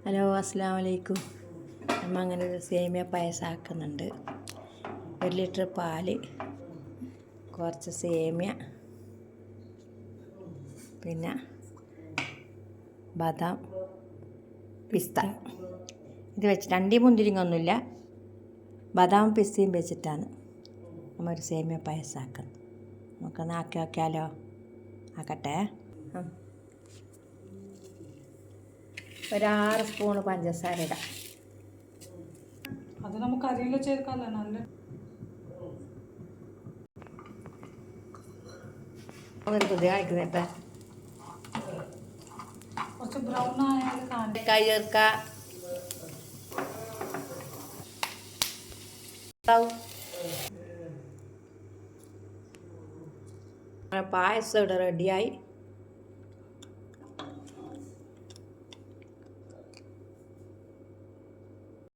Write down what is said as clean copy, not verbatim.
Hello അസ്സലാമു അലൈക്കും. നമ്മൾ അങ്ങനെ ഒരു സേമിയ പായസം ആക്കുന്നുണ്ട്. 1 ലിറ്റർ പാല്, കുറച്ച് സേമിയ, പിന്നെ ബദാം, പിസ്ത. ഇത് വെച്ചിട്ട് അണ്ടി മുന്തിരിങ്ങൊന്നുമില്ല, ബദാം പിസ്തയും വെച്ചിട്ടാണ് നമ്മൾ ഒരു സേമിയ പായസം ആക്കുന്നത്. നമുക്കൊന്ന് ആക്കി നോക്കിയാലോ? ആക്കട്ടെ. ഒരു 6 സ്പൂണ് പഞ്ചസാര ഇടാം. അത് നമുക്ക് അരിയിൽ ചേർക്കാമല്ലോ. നല്ല കാണിക്കുന്നുണ്ട്. കുറച്ച് ബ്രൗൺ ആയാലും കായ് ചേർക്കാം. പായസം ഇവിടെ റെഡിയായി.